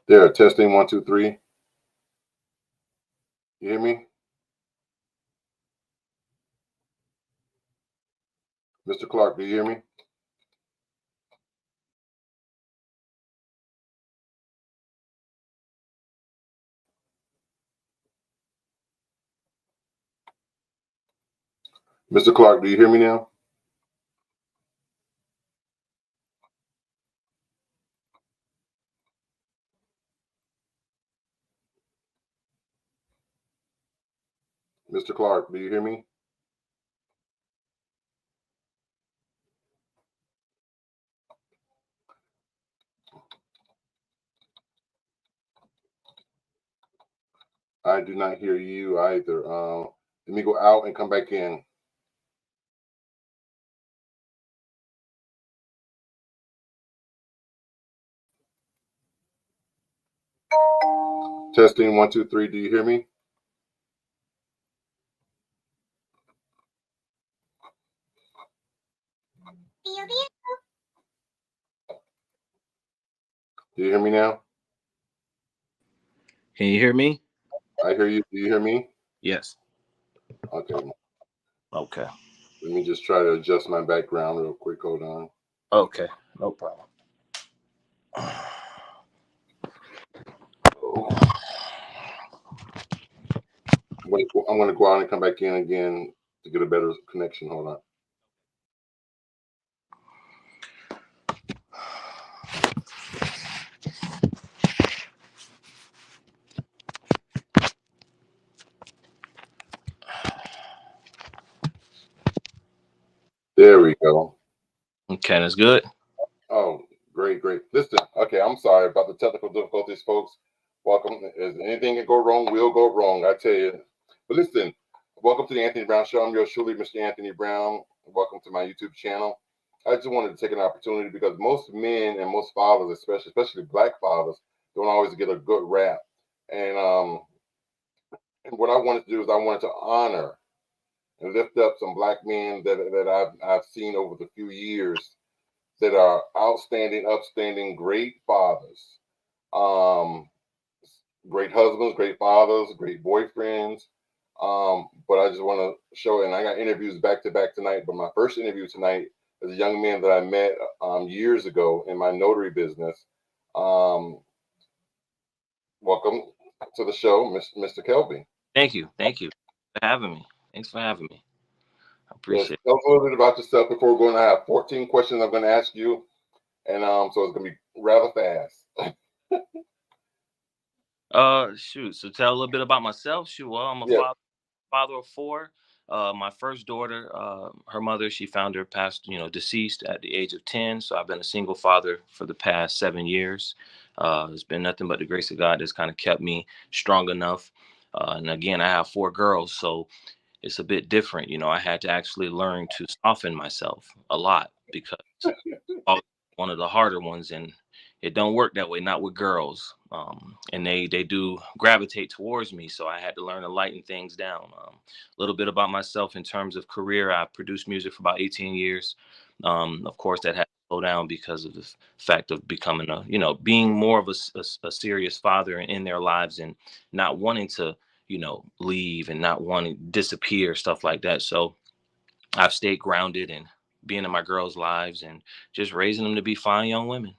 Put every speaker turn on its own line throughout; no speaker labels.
There, testing 1, 2, 3. You hear me? Mr. Clarke, do you hear me? Mr. Clarke, do you hear me now? Mr. Clarke, do you hear me? I do not hear you either. Let me go out and come back in. Testing 1, 2, 3. Do you hear me? Do you hear me now?
Can you hear me?
I hear you. Do you hear me?
Yes.
Okay.
Okay.
Let me just try to adjust my background real quick. Hold on.
Okay. No problem.
I'm going to go out and come back in again to get a better connection. Hold on. There we go.
Okay, that's good.
Oh, great, great. Listen, okay, I'm sorry about the technical difficulties, folks. Welcome. If anything can go wrong, will go wrong, I tell you. But listen, welcome to the Anthony Brown Show. I'm yours truly, Mr. Anthony Brown. Welcome to my YouTube channel. I just wanted to take an opportunity because most men and most fathers, especially black fathers, don't always get a good rap. And what I wanted to do is I wanted to honor and lift up some black men that I've seen over the few years that are outstanding, upstanding, great fathers, um, great husbands, great fathers, great boyfriends. But I just want to show, and I got interviews back to back tonight. But my first interview tonight is a young man that I met years ago in my notary business. Um, Welcome to the show, Mr. Kelby.
Thank you. Thank you for having me. Thanks for having me. I
Yes,
appreciate it.
tell us a little bit about yourself before we're going to have 14 questions I'm going to ask you, and so it's going to be rather fast.
Shoot. So tell a little bit about myself. Shoot. Well, I'm a
Yes.
father of four. My first daughter, her mother, she found her passed, deceased at the age of 10. So I've been a single father for the past 7 years. It's been nothing but the grace of God that's kind of kept me strong enough. And again, I have four girls, so it's a bit different. I had to actually learn to soften myself a lot because I was one of the harder ones, and it don't work that way, not with girls. And they do gravitate towards me, so I had to learn to lighten things down. A little bit about myself in terms of career: I produced music for about 18 years. Of course, that had to slow down because of the fact of becoming being more of a serious father in their lives and not wanting to, leave and not wanting to disappear, stuff like that. So I've stayed grounded and being in my girls' lives and just raising them to be fine young women,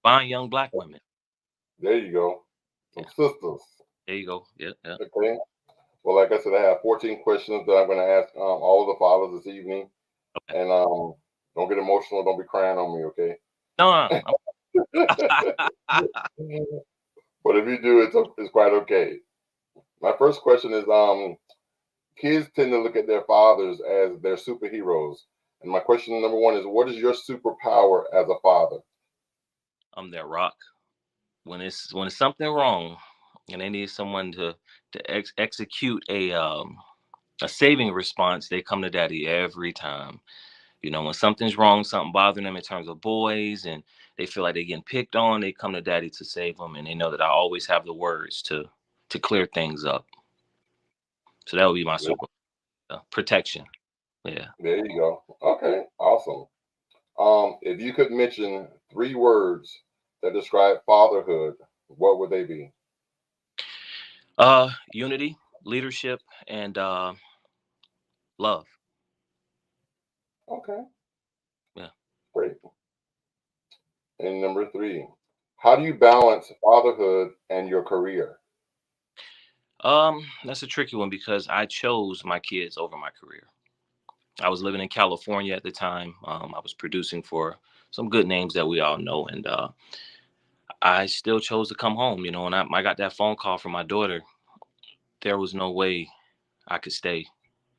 fine young black women.
There you go. Some
Yeah,
sisters.
there you go. Yeah, yeah.
Okay. Well, like I said, I have 14 questions that I'm going to ask all of the fathers this evening.
Okay.
And don't get emotional. Don't be crying on me, okay?
No,
But if you do, it's quite okay. My first question is kids tend to look at their fathers as their superheroes. And my question number one is, what is your superpower as a father?
I'm their rock. When it's something wrong, and they need someone to execute a saving response, they come to daddy every time. When something's wrong, something bothering them in terms of boys, and they feel like they're getting picked on, they come to daddy to save them, and they know that I always have the words to clear things up. So that would be my
There
super protection. Yeah.
there you go. Okay, awesome. If you could mention 3 words that describe fatherhood, What would they be?
Unity, leadership, and love.
Okay,
Yeah.
great. And number three, how do you balance fatherhood and your career?
That's a tricky one because I chose my kids over my career. I was living in California at the time. I was producing for some good names that we all know, and I still chose to come home. You know, and I got that phone call from my daughter. There was no way I could stay.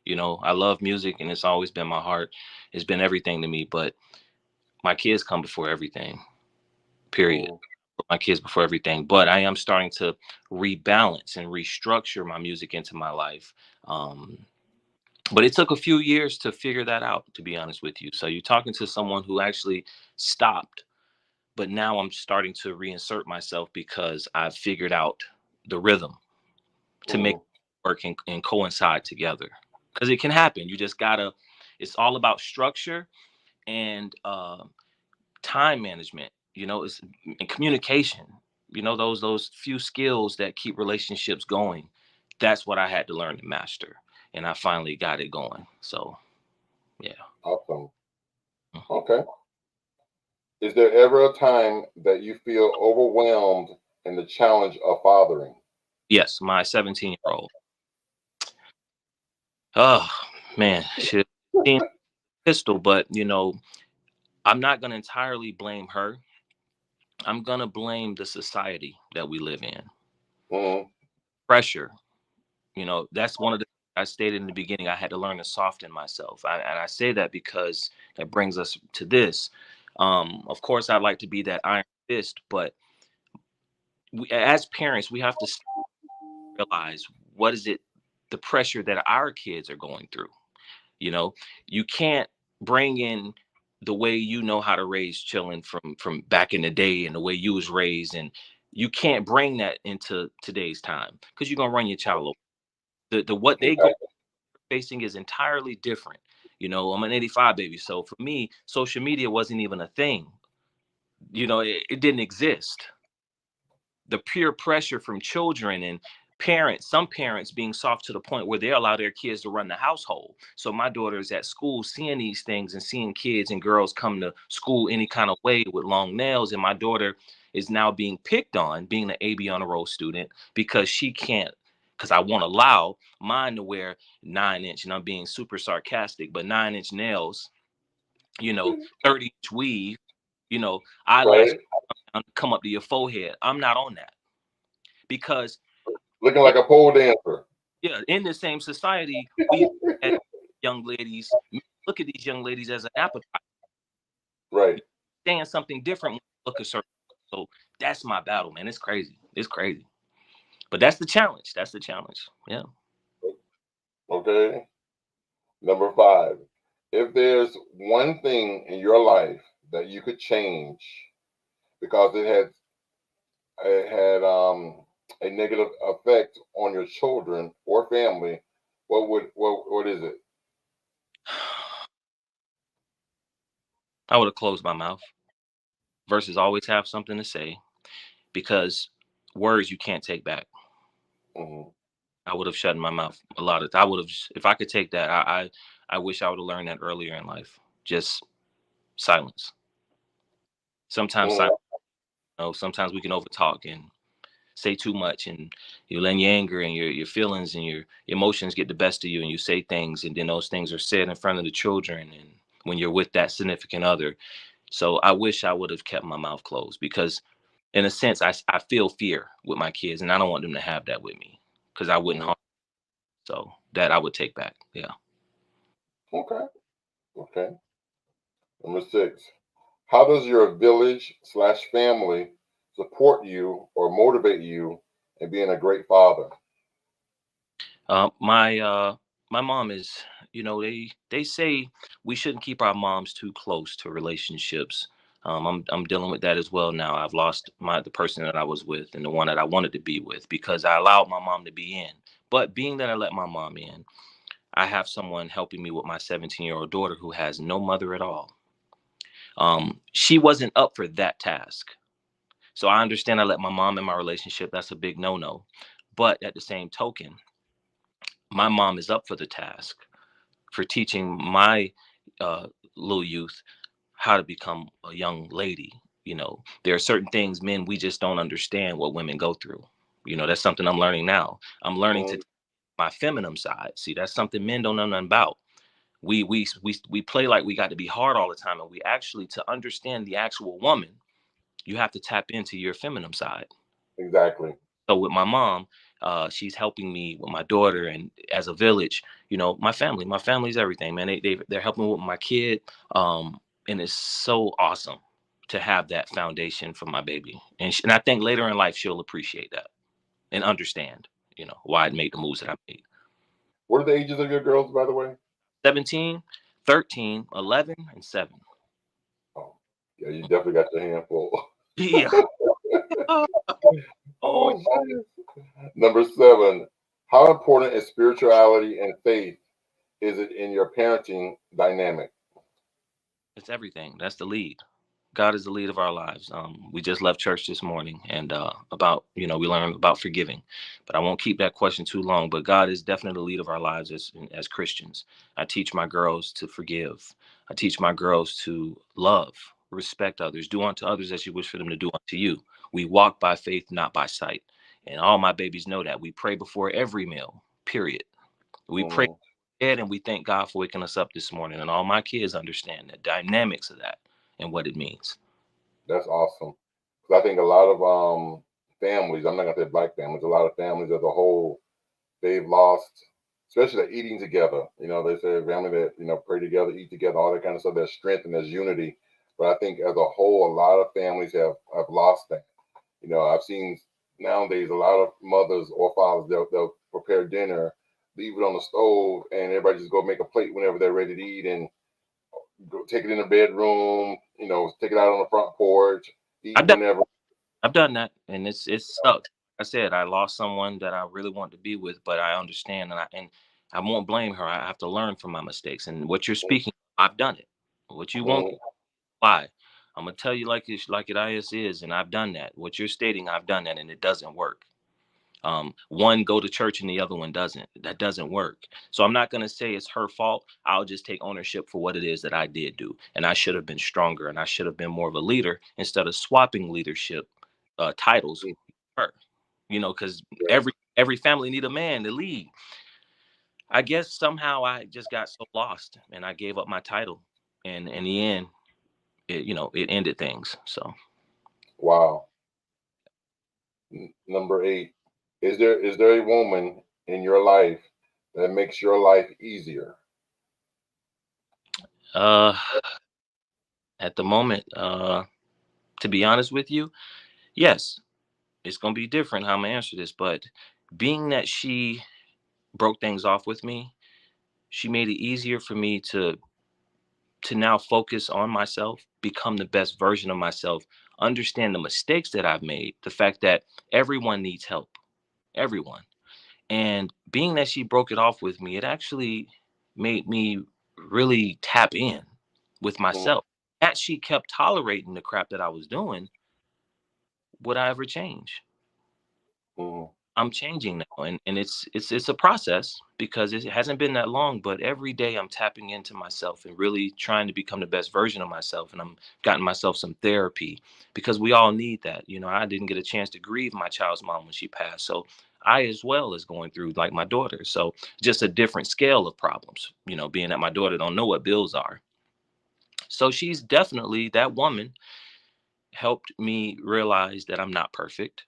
You know, I love music, and it's always been my heart. It's been everything to me, but my kids come before everything. Period.
Mm,
Put my kids before everything. But I am starting to rebalance and restructure my music into my life. Um, but it took a few years to figure that out, to be honest with you. So you're talking to someone who actually stopped, but now I'm starting to reinsert myself because I've figured out the rhythm to make
mm,
it work and coincide together. Because it can happen. You just gotta. It's all about structure and time management. You know, it's and communication. You know, those few skills that keep relationships going. That's what I had to learn to master, and I finally got it going. So yeah.
awesome. Okay. Is there ever a time that you feel overwhelmed in the challenge of fathering?
Yes, my 17-year-old. Oh man, she seems pistol, but you know, I'm not gonna entirely blame her. I'm gonna blame the society that we live in.
Mm,
Pressure, you know, that's one of the I stated in the beginning. I had to learn to soften myself, and I say that because that brings us to this. Of course, I'd like to be that iron fist, but as parents, we have to realize what is it, the pressure that our kids are going through. You know, you can't bring in the way you know how to raise children from back in the day and the way you was raised, and you can't bring that into today's time because you're gonna run your child over. The what they go
okay.
facing is entirely different. You know, I'm an 85 baby, so for me, social media wasn't even a thing. You know, it didn't exist. The peer pressure from children and parents, some parents being soft to the point where they allow their kids to run the household. So my daughter is at school seeing these things and seeing kids and girls come to school any kind of way with long nails. And my daughter is now being picked on, being an AB on a roll student, because she can't, because I won't allow mine to wear 9 inch, and I'm being super sarcastic, but 9 inch nails, you know, 30-inch weave, you know, eyelash
Right?
come up to your forehead. I'm not on that because
Looking
it,
like a pole dancer.
yeah, in the same society, we as young ladies look at these young ladies as an appetite.
Right.
Saying something different when you look a certain. So that's my battle, man. It's crazy. It's crazy. But that's the challenge. That's the challenge. Yeah.
Okay. Number five, if there's one thing in your life that you could change because it had a negative effect on your children or family, what is it?
I would have closed my mouth versus always have something to say because words you can't take back.
Hmm.
I would have shut my mouth a lot of. I would have if I could take that. I wish I would have learned that earlier in life. Just silence. Sometimes
Hmm.
silence. You know, sometimes we can overtalk and say too much, and you let your anger and your feelings and your emotions get the best of you, and you say things, and then those things are said in front of the children, and when you're with that significant other. So I wish I would have kept my mouth closed because, in a sense, I feel fear with my kids, and I don't want them to have that with me because I wouldn't
Hmm.
harm. So that I would take back. Yeah.
Okay. Okay. Number six, how does your village/family support you or motivate you in being a great father?
My mom is, you know, they say we shouldn't keep our moms too close to relationships. I'm dealing with that as well now. I've lost the person that I was with and the one that I wanted to be with because I allowed my mom to be in. But being that I let my mom in, I have someone helping me with my 17-year-old daughter who has no mother at all. She wasn't up for that task. So I understand I let my mom in my relationship. That's a big no-no. But at the same token, my mom is up for the task for teaching my uh, little youth how to become a young lady. There are certain things men we just don't understand what women go through. That's something I'm learning now. I'm learning to
Mm,
take my feminine side. See, that's something men don't know nothing about. We play like we got to be hard all the time, and we actually, to understand the actual woman, you have to tap into your feminine side.
exactly.
So with my mom, she's helping me with my daughter, and as a village, my family's everything, man. They're helping with my kid, and it's so awesome to have that foundation for my baby. And I think later in life she'll appreciate that and understand, why I made the moves that I made.
What are the ages of your girls, by the way?
17, 13, 11, and 7.
Oh, yeah, you definitely got your handful.
Yeah. Oh,
Oh, nice. Number 7. How important is spirituality and faith is it in your parenting dynamic?
it's everything. That's the lead. God is the lead of our lives. We just left church this morning, and we learned about forgiving. But I won't keep that question too long. But God is definitely the lead of our lives as Christians. I teach my girls to forgive. I teach my girls to love, respect others, do unto others as you wish for them to do unto you. We walk by faith, not by sight. And all my babies know that. We pray before every meal, period. We pray
Hmm.
and we thank God for waking us up this morning. And all my kids understand the dynamics of that and what it means.
That's awesome. 'Cause I think a lot of families, I'm not gonna say black families, a lot of families as a whole, they've lost, especially the eating together. They say family that pray together, eat together, all that kind of stuff. There's strength and there's unity. But I think as a whole, a lot of families have lost that. I've seen nowadays a lot of mothers or fathers, they'll prepare dinner, leave it on the stove, and everybody just go make a plate whenever they're ready to eat, and go take it in the bedroom. Take it out on the front porch, eat
I've done
whenever.
I've done that, and it sucked. Like I said, I lost someone that I really want to be with, but I understand, and I won't blame her. I have to learn from my mistakes. And what you're speaking, I've done it. What you won't,
Mhm.
why? I'm gonna tell you like it is, and I've done that. What you're stating, I've done that, and it doesn't work. One go to church and the other one doesn't. That doesn't work. So I'm not going to say it's her fault. I'll just take ownership for what it is that I did do, and I should have been stronger, and I should have been more of a leader instead of swapping leadership titles.
Mm,
With her, because
yeah.
every family need a man to lead. I guess somehow I just got so lost, and I gave up my title, and in the end, it ended things. So,
Wow. Number 8. Is there a woman in your life that makes your life easier?
uh, at the moment, to be honest with you, yes. It's gonna be different how I'm gonna answer this, but being that she broke things off with me, she made it easier for me to now focus on myself, become the best version of myself, understand the mistakes that I've made, the fact that everyone needs help, everyone. And being that she broke it off with me, it actually made me really tap in with
Mm,
myself. That she kept tolerating the crap that I was doing, would I ever change?
mm,
I'm changing now, and it's a process because it hasn't been that long, but every day I'm tapping into myself and really trying to become the best version of myself, and I'm gotten myself some therapy because we all need that. I didn't get a chance to grieve my child's mom when she passed, so I as well as going through like my daughter. So just a different scale of problems, being that my daughter don't know what bills are. So she's definitely that woman helped me realize that I'm not perfect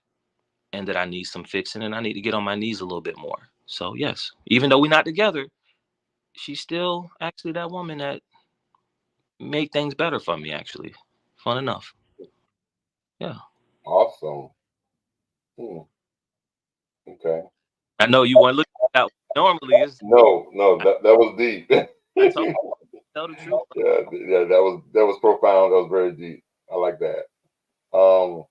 and that I need some fixing and I need to get on my knees a little bit more. So yes, even though we're not together, she's still actually that woman that made things better for me actually. Fun enough. Yeah.
awesome. Hmm, okay.
I know you want to look at that. Normally is
No, no,
I,
that was deep.
I
Yeah,
tell the truth.
yeah, that was profound. That was very deep. I like that. Um,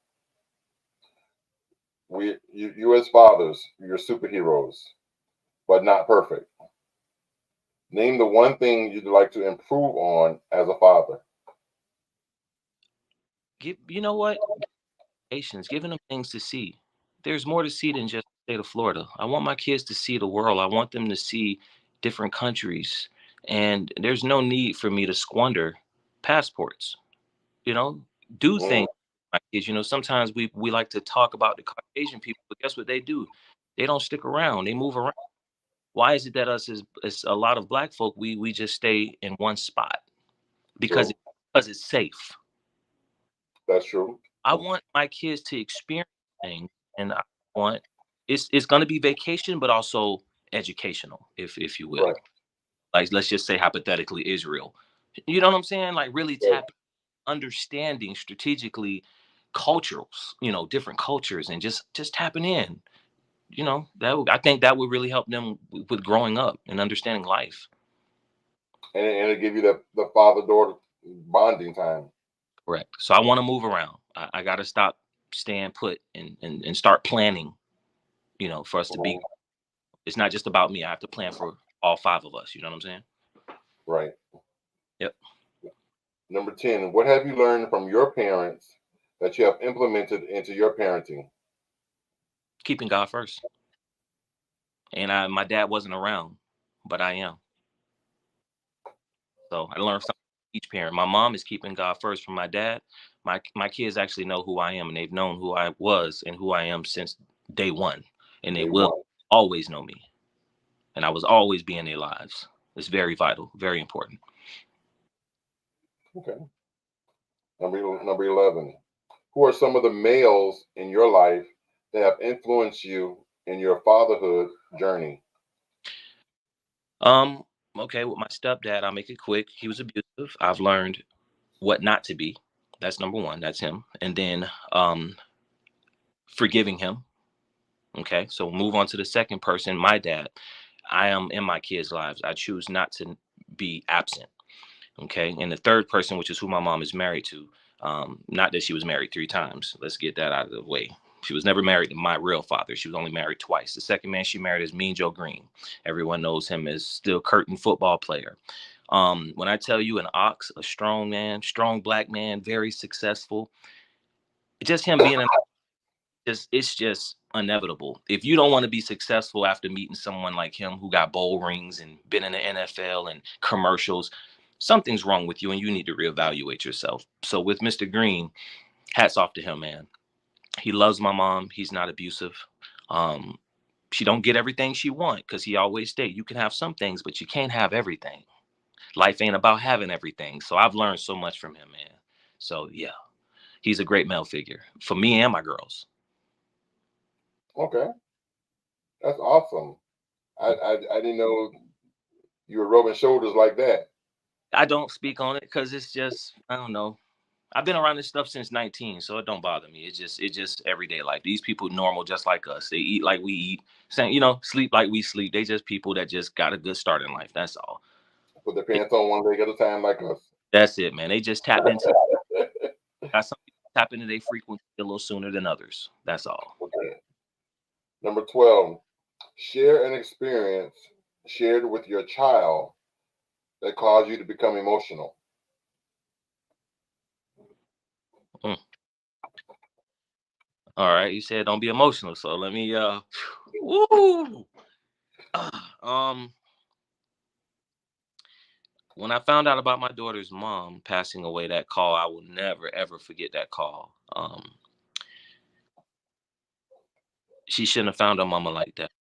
you as fathers, you're superheroes, but not perfect. Name the one thing you'd like to improve on as a father.
You know what? Asians, giving them things to see. There's more to see than just the state of Florida. I want my kids to see the world. I want them to see different countries. And there's no need for me to squander passports. You know, do
Mm,
things, my kids. Sometimes we like to talk about the Caucasian people, but guess what they do? They don't stick around. They move around. Why is it that us as a lot of black folk, we just stay in one spot? Because
true.
because it's safe.
That's true.
I want my kids to experience things, and I want it's going to be vacation, but also educational, if you will.
Right.
Like, let's just say hypothetically Israel. You know what I'm saying? Like, really
Right.
tap understanding strategically cultures, different cultures, and just tapping in. I think that would really help them with growing up and understanding life.
And it give you the father daughter bonding time.
Correct. So I want to move around. I got to stop staying put and start planning. For us to be.
Mhm.
It's not just about me. I have to plan for all five of us. You know what I'm saying?
Right.
Yep.
Number 10, what have you learned from your parents that you have implemented into your parenting?
Keeping God first. And my dad wasn't around, but I am. So I learned something from each parent. My mom is keeping God first from my dad. My kids actually know who I am, and they've known who I was and who I am since day one, and they
Day
will
one.
always know me. And I was always be in their lives. It's very vital, very important.
Okay. Number 11. Who are some of the males in your life that have influenced you in your fatherhood journey?
Um. Okay, with my stepdad, I'll make it quick. He was abusive. I've learned what not to be. That's number one. That's him. And then forgiving him. Okay. So move on to the second person, my dad. I am in my kids' lives. I choose not to be absent. Okay. And the third person, which is who my mom is married to, not that she was married three times. Let's get that out of the way. She was never married to my real father. She was only married twice. The second man she married is Mean Joe Green. Everyone knows him as still Curtin football player. When I tell you an ox, a strong man, strong black man, very successful, just him being an it's just inevitable. If you don't want to be successful after meeting someone like him who got bowl rings and been in the NFL and commercials, something's wrong with you and you need to reevaluate yourself. So with Mr. Green, hats off to him, man. He loves my mom. He's not abusive. Um, she don't get everything she want because he always state you can have some things, but you can't have everything. Life ain't about having everything. So I've learned so much from him, man. So yeah, he's a great male figure for me and my girls.
Okay, that's awesome. I didn't know you were rubbing shoulders like that.
I don't speak on it because it's just I don't know. I've been around this stuff since 19, so it don't bother me. It's just everyday life. These people normal just like us. They eat like we eat, same, sleep like we sleep. They just people that just got a good start in life. That's all.
Put their pants on one leg at a time like us.
That's it, man. They just tapped into got some people tap into their frequency a little sooner than others. That's all.
Okay. Number 12, share an experience shared with your child that caused you to become emotional.
Mm. All right, you said don't be emotional, so let me woo. Um when I found out about my daughter's mom passing away, that call, I will never ever forget that call. She shouldn't have found her mama like that.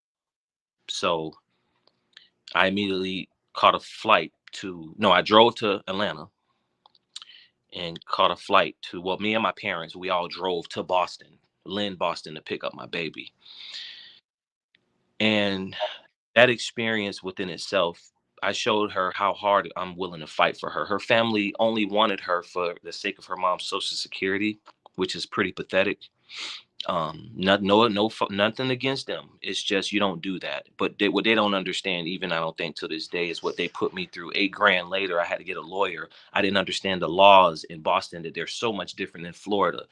So I immediately caught a flight to no, I drove to Atlanta and caught a flight to well, me and my parents, we all drove to Boston, Lynn, Boston, to pick up my baby. And that experience within itself, I showed her how hard I'm willing to fight for her. Her family only wanted her for the sake of her mom's social security, which is pretty pathetic. Not no no nothing against them. It's just you don't do that. But what they don't understand, even I don't think to this day, is what they put me through. 8 grand later, I had to get a lawyer. I didn't understand the laws in Boston that they're so much different than Florida.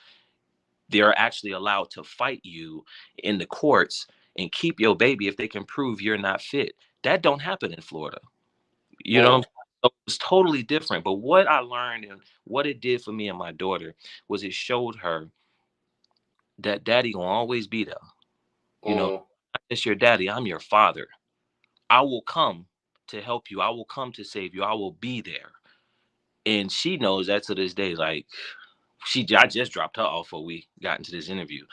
They're actually allowed to fight you in the courts and keep your baby if they can prove you're not fit. That don't happen in Florida. You know,
Mm,
so it's totally different. But what I learned and what it did for me and my daughter was it showed her that daddy gonna always be there. You know,
Mm.
it's your daddy. I'm your father. I will come to help you. I will come to save you. I will be there. And she knows that to this day. Like I just dropped her off before we got into this interview.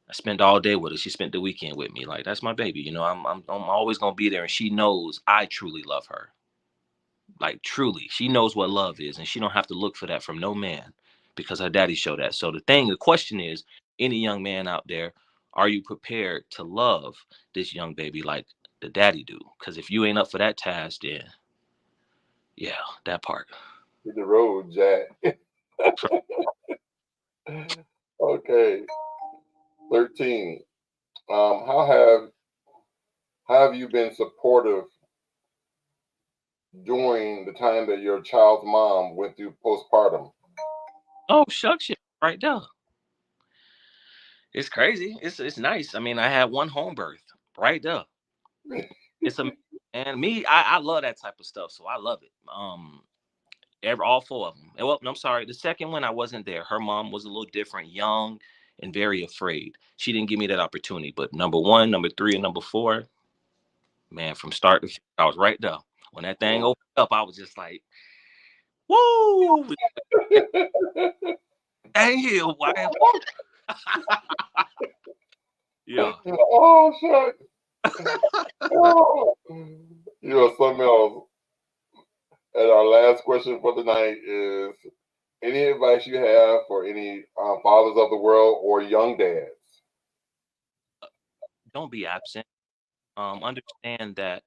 I spent all day with her. She spent the weekend with me. Like that's my baby. You know, I'm always gonna be there, and she knows I truly love her. Like truly, she knows what love is, and she don't have to look for that from no man because her daddy showed that. So the question is, any young man out there, are you prepared to love this young baby like the daddy do? Because if you ain't up for that task, then yeah, that part.
Hit the road, Jack. Okay. 13. How have you been supportive during the time that your child's mom went through postpartum?
Oh shucks, yeah, right there. It's crazy. It's nice. I mean, I had one home birth right there. It's a and me. I love that type of stuff, so I love it. All four of them. Well, I'm sorry. The second one, I wasn't there. Her mom was a little different, young and very afraid. She didn't give me that opportunity. But number one, number three, and number four, man, from start to finish, I was right there. When that thing
Mm.
opened up, I was just like, "Woo!" Dang here, why? Yeah.
Oh, shit. Oh. You know, something else. And our last question for the night is any advice you have for any fathers of the world or young dads?
Don't be absent. Understand that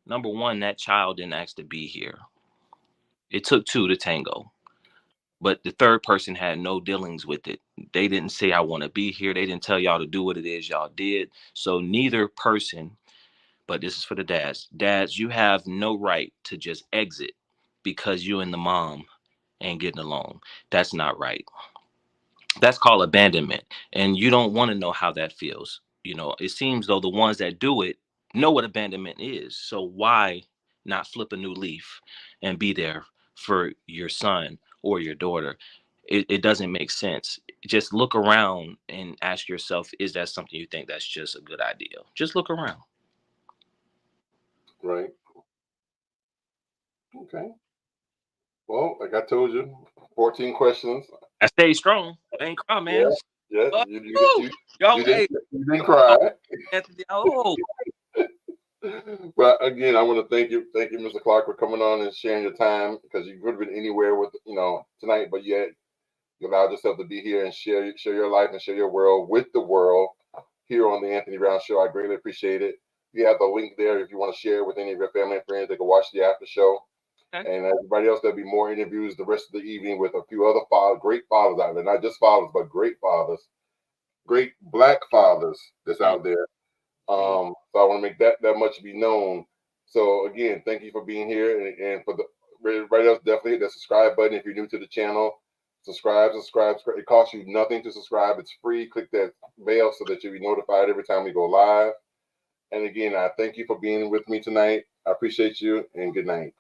number one, that child didn't ask to be here. It took two to tango. But the third person had no dealings with it. They didn't say, I want to be here. They didn't tell y'all to do what it is y'all did. So neither person, but this is for the dads. Dads, you have no right to just exit because you and the mom ain't getting along. That's not right. That's called abandonment. And you don't want to know how that feels. You know, it seems though the ones that do it know what abandonment is. So why not flip a new leaf and be there for your son or your daughter? It doesn't make sense. Just look around and ask yourself, is that something you think that's just a good idea? Just look around.
Right. Okay. Well, like I told you, 14 questions.
I stay strong. I ain't cry,
Yeah.
man.
Yeah.
Oh,
You, you,
woo!
you,
Yo,
you, didn't,
hey,
you didn't
oh,
cry.
Anthony, oh,
But again, I want to thank you, Mr. Clarke, for coming on and sharing your time because you could have been anywhere with tonight, but yet you allowed yourself to be here and share your life and share your world with the world here on the Anthony Brown Show. I greatly appreciate it. You have the link there if you want to share it with any of your family and friends. They can watch the after show.
okay.
And everybody else, there'll be more interviews the rest of the evening with a few other great fathers out there. Not just fathers, but great fathers, great black fathers that's
Mm,
out there.
mm.
So I want to make that much be known. So again, thank you for being here, and for the everybody else, definitely hit that subscribe button if you're new to the channel. Subscribe. It costs you nothing to subscribe. It's free. Click that bell so that you'll be notified every time we go live. And again, I thank you for being with me tonight. I appreciate you, and good night.